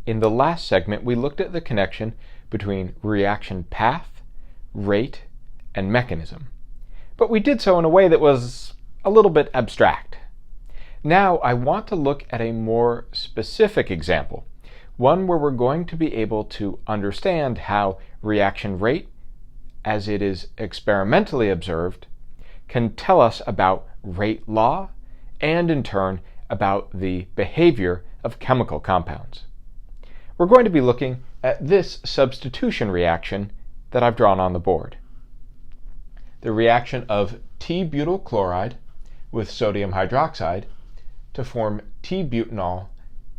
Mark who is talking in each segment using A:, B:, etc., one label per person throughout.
A: In the last segment, we looked at the connection between reaction path, rate, and mechanism. But we did so in a way that was a little bit abstract. Now I want to look at a more specific example, one where we're going to be able to understand how reaction rate, as it is experimentally observed, can tell us about rate law and in turn about the behavior of chemical compounds. We're going to be looking at this substitution reaction that I've drawn on the board. The reaction of T-butyl chloride with sodium hydroxide to form T-butanol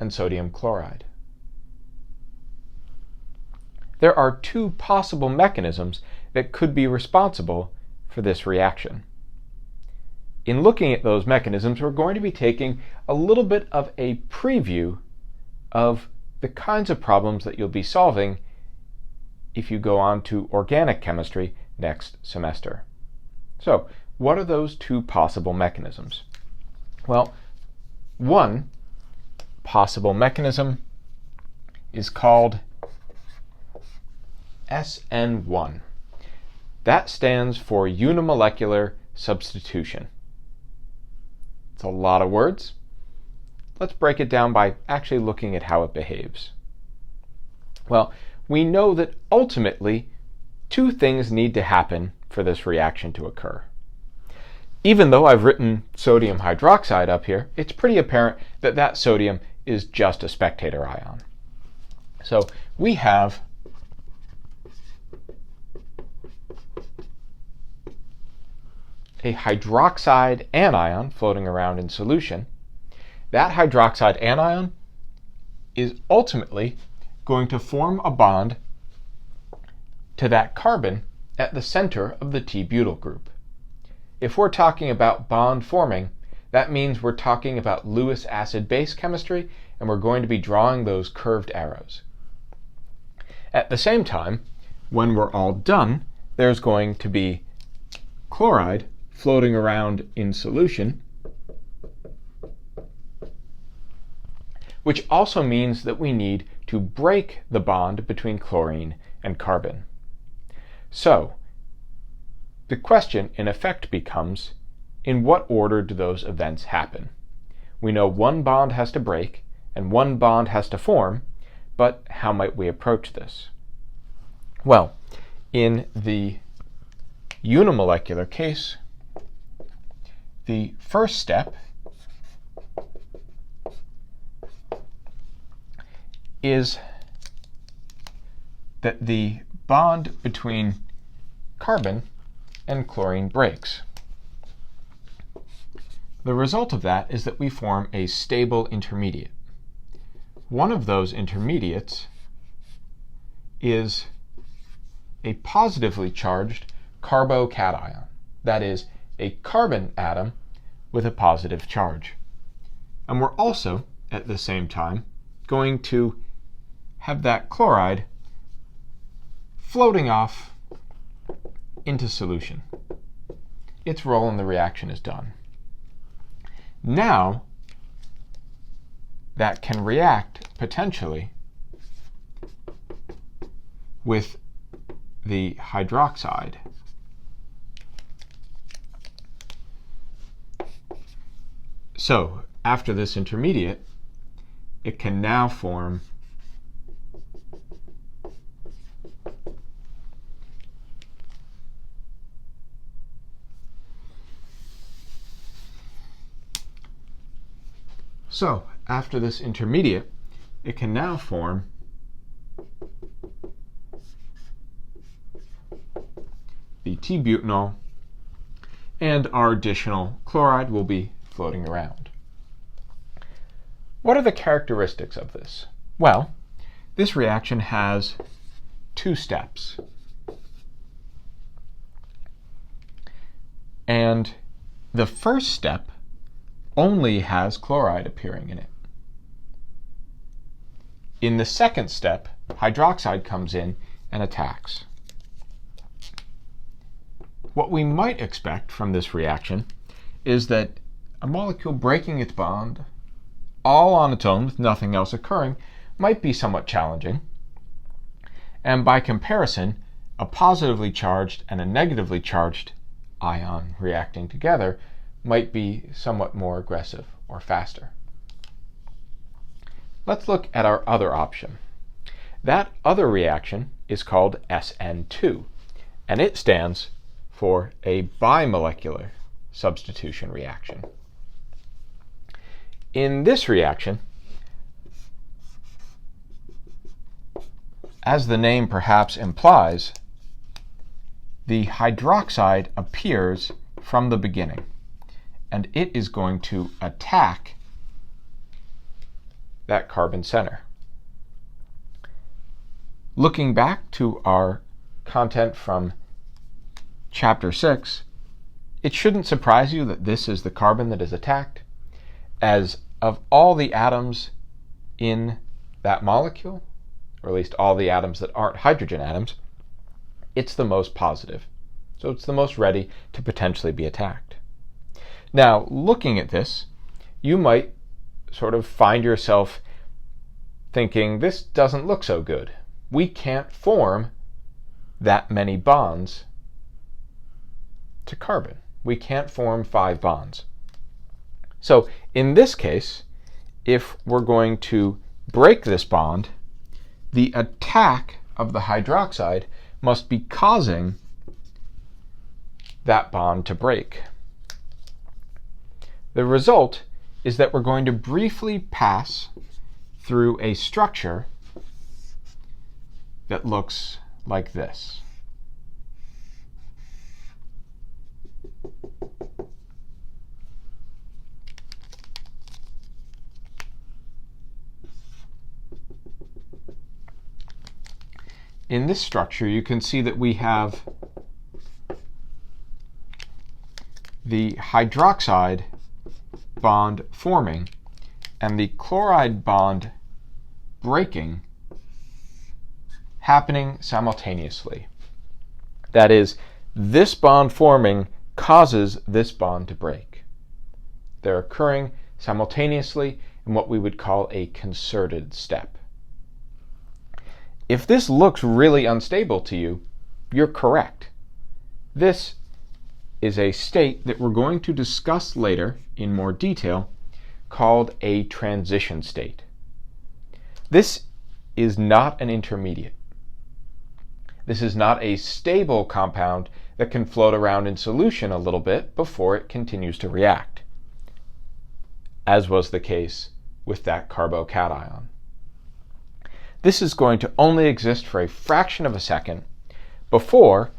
A: and sodium chloride. There are two possible mechanisms that could be responsible for this reaction. In looking at those mechanisms, we're going to be taking a little bit of a preview of the kinds of problems that you'll be solving if you go on to organic chemistry next semester. So, what are those two possible mechanisms? Well, one possible mechanism is called SN1. That stands for unimolecular substitution. It's a lot of words. Let's break it down by actually looking at how it behaves. Well, we know that ultimately two things need to happen for this reaction to occur. Even though I've written sodium hydroxide up here, it's pretty apparent that that sodium is just a spectator ion. So we have a hydroxide anion floating around in solution. That hydroxide anion is ultimately going to form a bond to that carbon at the center of the T-butyl group. If we're talking about bond forming, that means we're talking about Lewis acid-base chemistry, and we're going to be drawing those curved arrows. At the same time, when we're all done, there's going to be chloride floating around in solution, which also means that we need to break the bond between chlorine and carbon. So, the question in effect becomes, in what order do those events happen? We know one bond has to break and one bond has to form, but how might we approach this? Well, in the unimolecular case, the first step is that the bond between carbon and chlorine breaks. The result of that is that we form a stable intermediate. One of those intermediates is a positively charged carbocation, that is, a carbon atom with a positive charge. And we're also, at the same time, going to have that chloride floating off into solution. Its role in the reaction is done. Now, that can react potentially with the hydroxide. So, after this intermediate, it can now form the T-butanol, and our additional chloride will be floating around. What are the characteristics of this? Well, this reaction has two steps. And the first step only has chloride appearing in it. In the second step, hydroxide comes in and attacks. What we might expect from this reaction is that a molecule breaking its bond all on its own with nothing else occurring might be somewhat challenging. And by comparison, a positively charged and a negatively charged ion reacting together might be somewhat more aggressive or faster. Let's look at our other option. That other reaction is called SN2, and it stands for a bimolecular substitution reaction. In this reaction, as the name perhaps implies, the hydroxide appears from the beginning, and it is going to attack that carbon center. Looking back to our content from Chapter 6, it shouldn't surprise you that this is the carbon that is attacked, as of all the atoms in that molecule, or at least all the atoms that aren't hydrogen atoms, it's the most positive. So it's the most ready to potentially be attacked. Now, looking at this, you might sort of find yourself thinking, this doesn't look so good. We can't form that many bonds to carbon. We can't form 5 bonds. So in this case, if we're going to break this bond, the attack of the hydroxide must be causing that bond to break. The result is that we're going to briefly pass through a structure that looks like this. In this structure, you can see that we have the hydroxide bond forming and the chloride bond breaking happening simultaneously. That is, this bond forming causes this bond to break. They're occurring simultaneously in what we would call a concerted step. If this looks really unstable to you, you're correct. This is a state that we're going to discuss later in more detail called a transition state. This is not an intermediate. This is not a stable compound that can float around in solution a little bit before it continues to react, as was the case with that carbocation. This is going to only exist for a fraction of a second before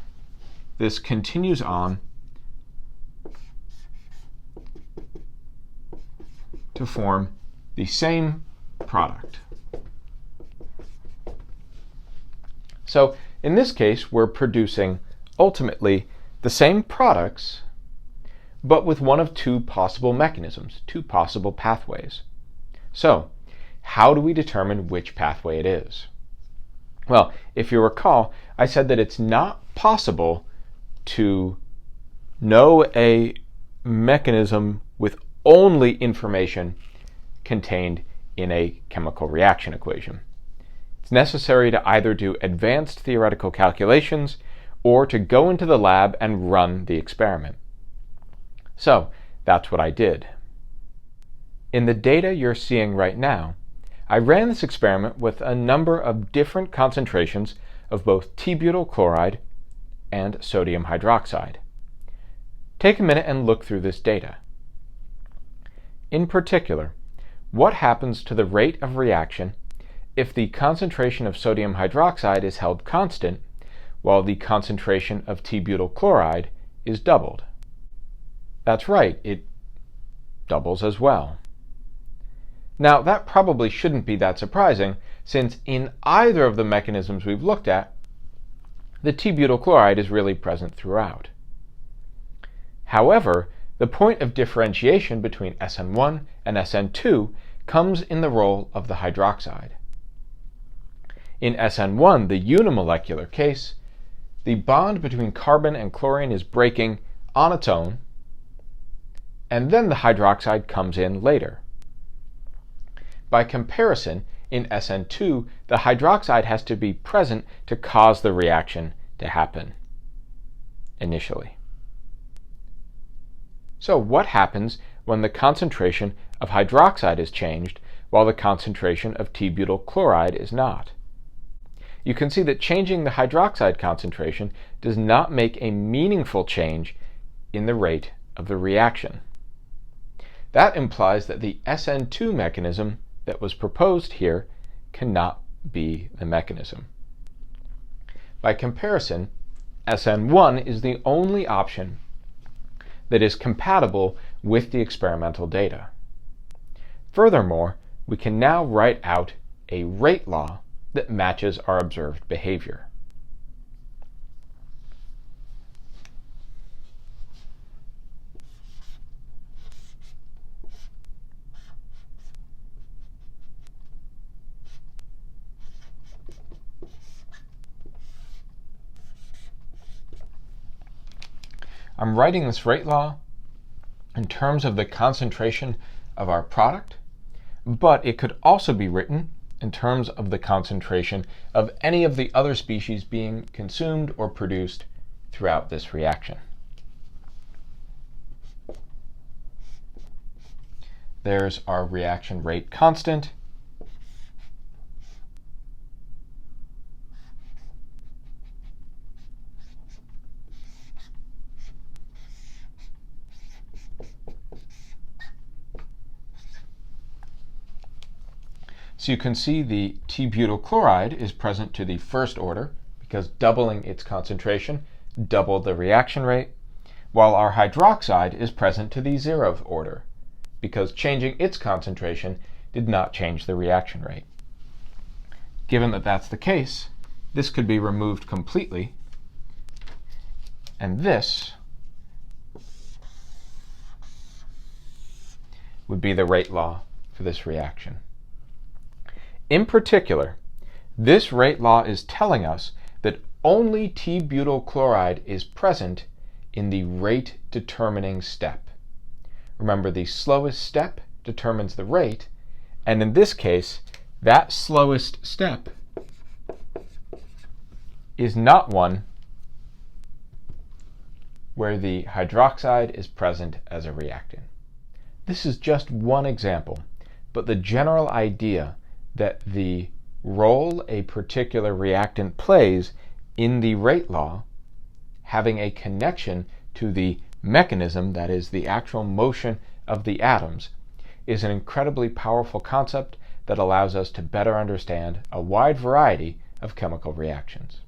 A: this continues on to form the same product. So in this case, we're producing ultimately the same products, but with one of 2 possible mechanisms, 2 possible pathways. So how do we determine which pathway it is? Well, if you recall, I said that it's not possible to know a mechanism with only information contained in a chemical reaction equation. It's necessary to either do advanced theoretical calculations or to go into the lab and run the experiment. So that's what I did. In the data you're seeing right now, I ran this experiment with a number of different concentrations of both T-butyl chloride and sodium hydroxide. Take a minute and look through this data. In particular, what happens to the rate of reaction if the concentration of sodium hydroxide is held constant while the concentration of T-butyl chloride is doubled? That's right, it doubles as well. Now, that probably shouldn't be that surprising, since in either of the mechanisms we've looked at, the T-butyl chloride is really present throughout. However, the point of differentiation between SN1 and SN2 comes in the role of the hydroxide. In SN1, the unimolecular case, the bond between carbon and chlorine is breaking on its own, and then the hydroxide comes in later. By comparison, In SN2, the hydroxide has to be present to cause the reaction to happen initially. So what happens when the concentration of hydroxide is changed while the concentration of T-butyl chloride is not? You can see that changing the hydroxide concentration does not make a meaningful change in the rate of the reaction. That implies that the SN2 mechanism that was proposed here cannot be the mechanism. By comparison, SN1 is the only option that is compatible with the experimental data. Furthermore, we can now write out a rate law that matches our observed behavior. I'm writing this rate law in terms of the concentration of our product, but it could also be written in terms of the concentration of any of the other species being consumed or produced throughout this reaction. There's our reaction rate constant. So you can see the T-butyl chloride is present to the first order because doubling its concentration doubled the reaction rate, while our hydroxide is present to the 0th order because changing its concentration did not change the reaction rate. Given that that's the case, this could be removed completely, and this would be the rate law for this reaction. In particular, this rate law is telling us that only T-butyl chloride is present in the rate determining step. Remember, the slowest step determines the rate, and in this case, that slowest step is not one where the hydroxide is present as a reactant. This is just one example, but the general idea that the role a particular reactant plays in the rate law, having a connection to the mechanism, that is, the actual motion of the atoms, is an incredibly powerful concept that allows us to better understand a wide variety of chemical reactions.